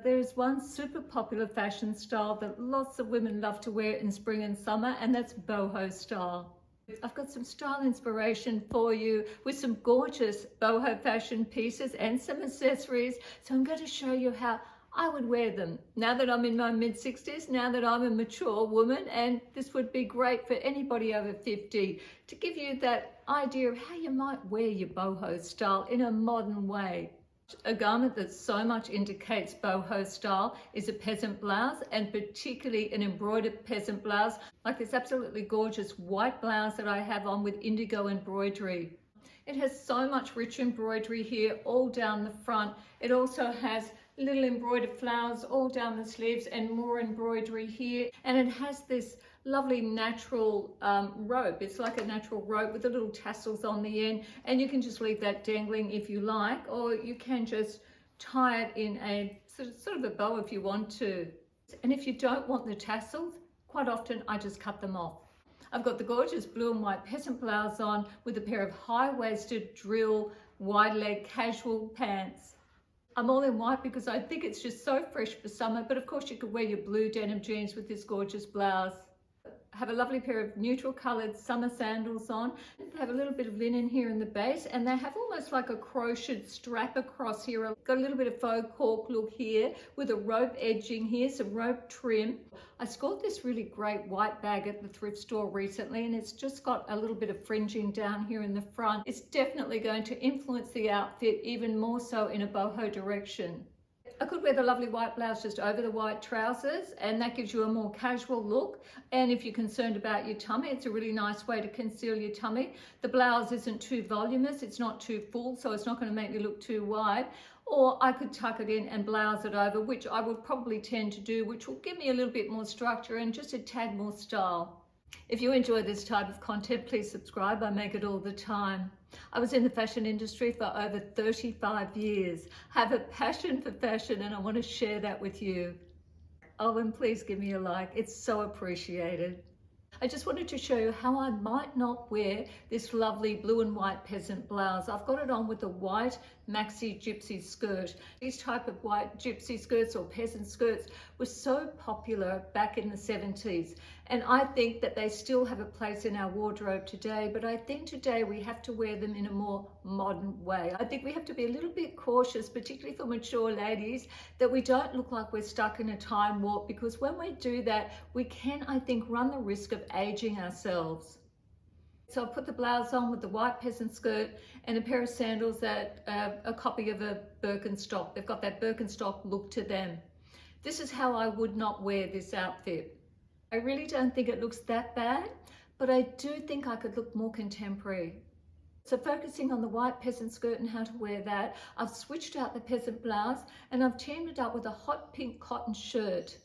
There's one super popular fashion style that lots of women love to wear in spring and summer, and that's boho style. I've got some style inspiration for you with some gorgeous boho fashion pieces and some accessories. So I'm going to show you how I would wear them now that I'm in my mid-60s, now that I'm a mature woman, and this would be great for anybody over 50 to give you that idea of how you might wear your boho style in a modern way. A garment that so much indicates boho style is a peasant blouse, and particularly an embroidered peasant blouse, like this absolutely gorgeous white blouse that I have on with indigo embroidery. It has so much rich embroidery here all down the front. It also has little embroidered flowers all down the sleeves and more embroidery here, and it has this lovely natural rope. It's like a natural rope with the little tassels on the end, and you can just leave that dangling if you like, or you can just tie it in a sort of a bow if you want to. And if you don't want the tassels, quite often I just cut them off. I've got the gorgeous blue and white peasant blouse on with a pair of high-waisted drill wide leg casual pants. I'm all in white because I think it's just so fresh for summer, but of course you could wear your blue denim jeans with this gorgeous blouse. Have a lovely pair of neutral coloured summer sandals on. They have a little bit of linen here in the base, and they have almost like a crocheted strap across here. Got a little bit of faux cork look here with a rope edging here, some rope trim. I scored this really great white bag at the thrift store recently, and it's just got a little bit of fringing down here in the front. It's definitely going to influence the outfit even more so in a boho direction. I could wear the lovely white blouse just over the white trousers, and that gives you a more casual look. And if you're concerned about your tummy, it's a really nice way to conceal your tummy. The blouse isn't too voluminous, it's not too full, so it's not going to make me look too wide. Or I could tuck it in and blouse it over, which I would probably tend to do, which will give me a little bit more structure and just a tad more style. If you enjoy this type of content, please subscribe. I make it all the time. I was in the fashion industry for over 35 years. I have a passion for fashion, and I want to share that with you. Oh, and please give me a like. It's so appreciated. I just wanted to show you how I might not wear this lovely blue and white peasant blouse. I've got it on with a white maxi gypsy skirt. These type of white gypsy skirts or peasant skirts were so popular back in the 70s. And I think that they still have a place in our wardrobe today, but I think today we have to wear them in a more modern way. I think we have to be a little bit cautious, particularly for mature ladies, that we don't look like we're stuck in a time warp, because when we do that, we can, I think, run the risk of aging ourselves. So I'll put the blouse on with the white peasant skirt and a pair of sandals that a copy of a Birkenstock. They've got that Birkenstock look to them. This is how I would not wear this outfit. I really don't think it looks that bad, but I do think I could look more contemporary. So focusing on the white peasant skirt and how to wear that, I've switched out the peasant blouse and I've teamed it up with a hot pink cotton shirt.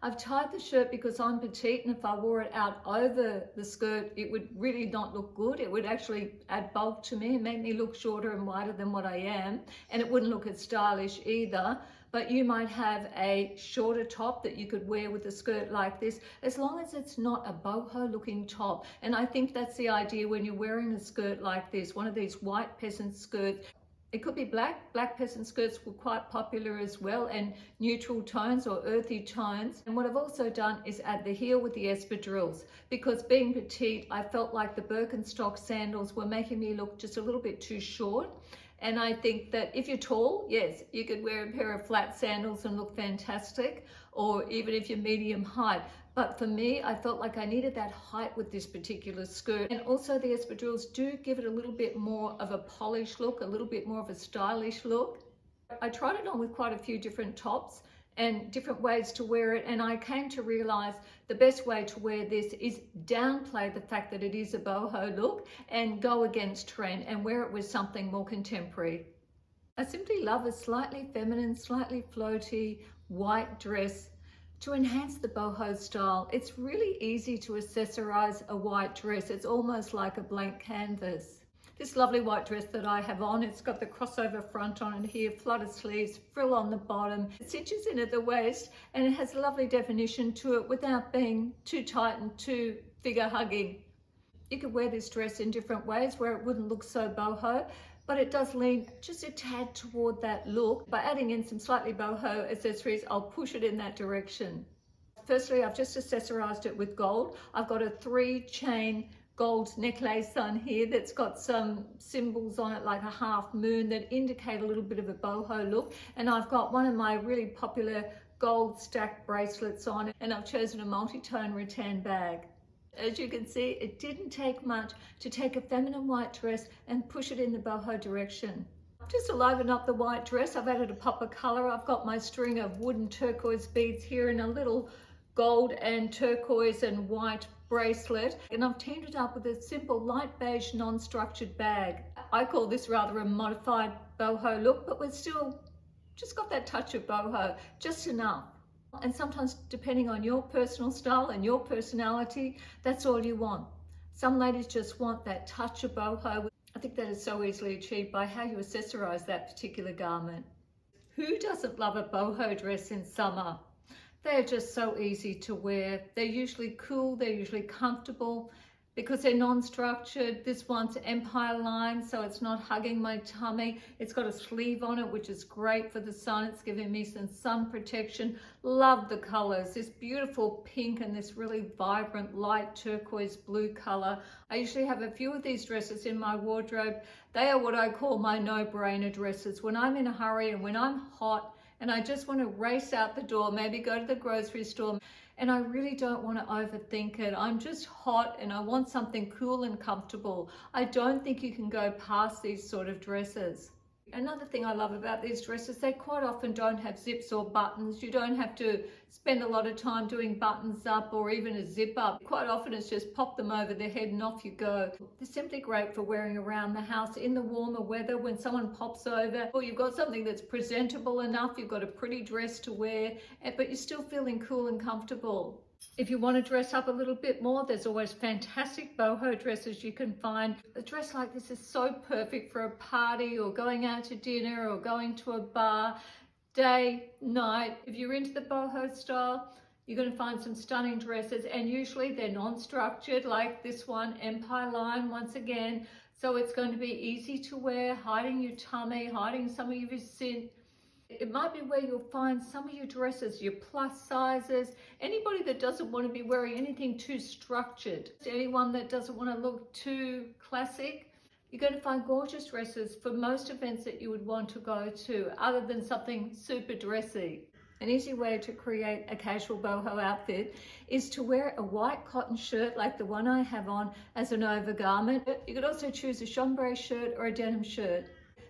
I've tied the shirt because I'm petite, and if I wore it out over the skirt, it would really not look good. It would actually add bulk to me and make me look shorter and wider than what I am, and it wouldn't look as stylish either. But you might have a shorter top that you could wear with a skirt like this, as long as it's not a boho looking top. And I think that's the idea when you're wearing a skirt like this, one of these white peasant skirts. It could be black. Black peasant skirts were quite popular as well, and neutral tones or earthy tones. And what I've also done is add the heel with the espadrilles, because being petite, I felt like the Birkenstock sandals were making me look just a little bit too short. And I think that if you're tall, yes, you could wear a pair of flat sandals and look fantastic, or even if you're medium height. But for me, I felt like I needed that height with this particular skirt. And also the espadrilles do give it a little bit more of a polished look, a little bit more of a stylish look. I tried it on with quite a few different tops and different ways to wear it, and I came to realize the best way to wear this is downplay the fact that it is a boho look and go against trend and wear it with something more contemporary. I simply love a slightly feminine, slightly floaty white dress to enhance the boho style. It's really easy to accessorize a white dress. It's almost like a blank canvas. This lovely white dress that I have on, it's got the crossover front on it here, flutter sleeves, frill on the bottom, stitches in at the waist, and it has a lovely definition to it without being too tight and too figure hugging. You could wear this dress in different ways where it wouldn't look so boho, but it does lean just a tad toward that look. By adding in some slightly boho accessories, I'll push it in that direction. Firstly, I've just accessorized it with gold. I've got a 3-chain gold necklace on here that's got some symbols on it like a half moon that indicate a little bit of a boho look. And I've got one of my really popular gold stacked bracelets on it, and I've chosen a multi-tone rattan bag. As you can see, it didn't take much to take a feminine white dress and push it in the boho direction. Just to liven up the white dress, I've added a pop of color. I've got my string of wooden turquoise beads here in a little gold and turquoise and white bracelet, and I've teamed it up with a simple light beige non-structured bag. I call this rather a modified boho look, but we're still just got that touch of boho, just enough. And sometimes, depending on your personal style and your personality, that's all you want. Some ladies just want that touch of boho. I think that is so easily achieved by how you accessorize that particular garment. Who doesn't love a boho dress in summer? They're just so easy to wear. They're usually cool, they're usually comfortable because they're non-structured. This one's empire line, so it's not hugging my tummy. It's got a sleeve on it, which is great for the sun. It's giving me some sun protection. Love the colors, this beautiful pink and this really vibrant light turquoise blue color. I usually have a few of these dresses in my wardrobe. They are what I call my no-brainer dresses. When I'm in a hurry and when I'm hot, and I just want to race out the door, maybe go to the grocery store, and I really don't want to overthink it. I'm just hot and I want something cool and comfortable. I don't think you can go past these sort of dresses. Another thing I love about these dresses, they quite often don't have zips or buttons. You don't have to spend a lot of time doing buttons up or even a zip up. Quite often it's just pop them over the head and off you go. They're simply great for wearing around the house in the warmer weather when someone pops over, or you've got something that's presentable enough, you've got a pretty dress to wear, but you're still feeling cool and comfortable. If you want to dress up a little bit more, there's always fantastic boho dresses you can find. A dress like this is so perfect for a party or going out to dinner or going to a bar, day, night. If you're into the boho style, you're going to find some stunning dresses, and usually they're non-structured like this one, empire line once again. So it's going to be easy to wear, hiding your tummy, hiding some of your sin. It might be where you'll find some of your dresses, your plus sizes, anybody that doesn't want to be wearing anything too structured, anyone that doesn't want to look too classic. You're going to find gorgeous dresses for most events that you would want to go to, other than something super dressy. An easy way to create a casual boho outfit is to wear a white cotton shirt like the one I have on as an overgarment. You could also choose a chambray shirt or a denim shirt.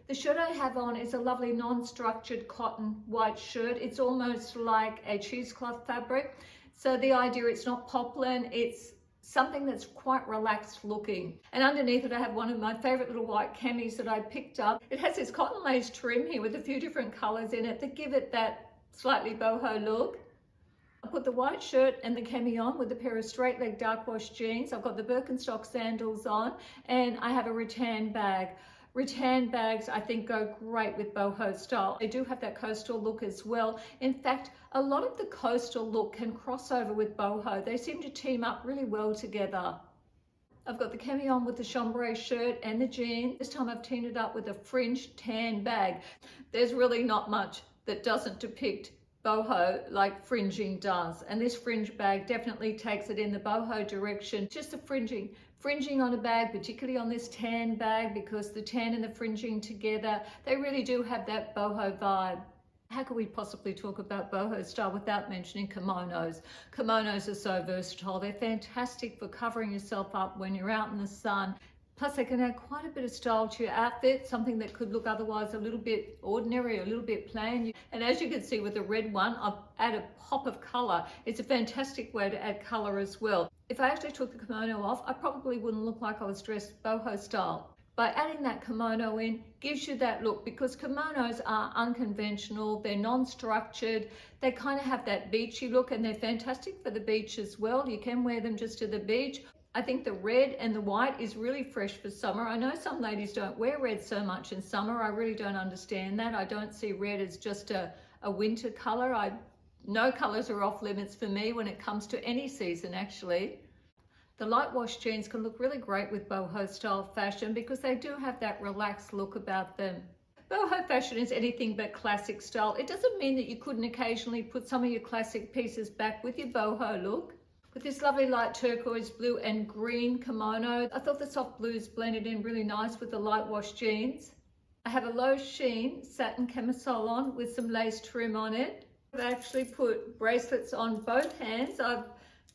The shirt I have on is a lovely non-structured cotton white shirt. It's almost like a cheesecloth fabric. So the idea, it's not poplin, it's something that's quite relaxed looking. And underneath it, I have one of my favorite little white camis that I picked up. It has this cotton lace trim here with a few different colors in it that give it that slightly boho look. I put the white shirt and the cami on with a pair of straight leg dark wash jeans. I've got the Birkenstock sandals on, and I have a rattan bag. Rattan bags, I think, go great with boho style. They do have that coastal look as well. In fact, a lot of the coastal look can cross over with boho. They seem to team up really well together. I've got the cami on with the chambray shirt and the jeans. This time I've teamed it up with a fringed tan bag. There's really not much that doesn't depict boho like fringing does, and this fringe bag definitely takes it in the boho direction. Just the fringing on a bag, particularly on this tan bag, because the tan and the fringing together, they really do have that boho vibe. How could we possibly talk about boho style without mentioning kimonos? Kimonos are so versatile. They're fantastic for covering yourself up when you're out in the sun. Plus, they can add quite a bit of style to your outfit, something that could look otherwise a little bit ordinary, a little bit plain. And as you can see with the red one, I've added a pop of color. It's a fantastic way to add color as well. If I actually took the kimono off, I probably wouldn't look like I was dressed boho style. By adding that kimono in, gives you that look, because kimonos are unconventional, they're non-structured, they kind of have that beachy look, and they're fantastic for the beach as well. You can wear them just to the beach. I think the red and the white is really fresh for summer. I know some ladies don't wear red so much in summer. I really don't understand that. I don't see red as just a winter color. No colors are off limits for me when it comes to any season, actually. The light wash jeans can look really great with boho style fashion because they do have that relaxed look about them. Boho fashion is anything but classic style. It doesn't mean that you couldn't occasionally put some of your classic pieces back with your boho look. With this lovely light turquoise blue and green kimono, I thought the soft blues blended in really nice with the light wash jeans. I have a low sheen satin camisole on with some lace trim on it. I've actually put bracelets on both hands. I've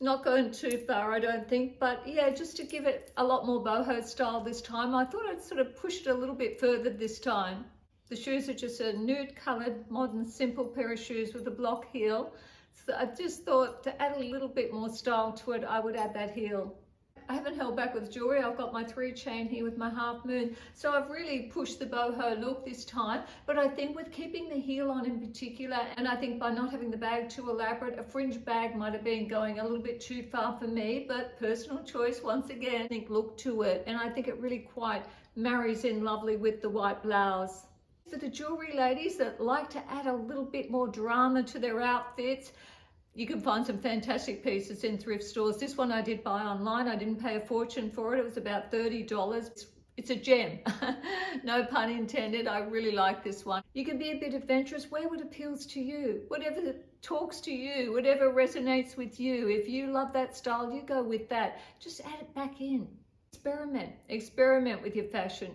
not going too far, I don't think, but yeah, just to give it a lot more boho style this time. I thought I'd sort of push it a little bit further this time. The shoes are just a nude coloured, modern, simple pair of shoes with a block heel. So I just thought to add a little bit more style to it, I would add that heel. I haven't held back with jewelry. I've got my 3 chain here with my half moon. So I've really pushed the boho look this time. But I think with keeping the heel on in particular, and I think by not having the bag too elaborate, a fringe bag might have been going a little bit too far for me, but personal choice once again. I think look to it. And I think it really quite marries in lovely with the white blouse. For the jewelry ladies that like to add a little bit more drama to their outfits, you can find some fantastic pieces in thrift stores. This one I did buy online. I didn't pay a fortune for it. It was about $30. It's a gem. No pun intended. I really like this one. You can be a bit adventurous. Wear what appeals to you. Whatever talks to you, whatever resonates with you. If you love that style, you go with that. Just add it back in. Experiment with your fashion.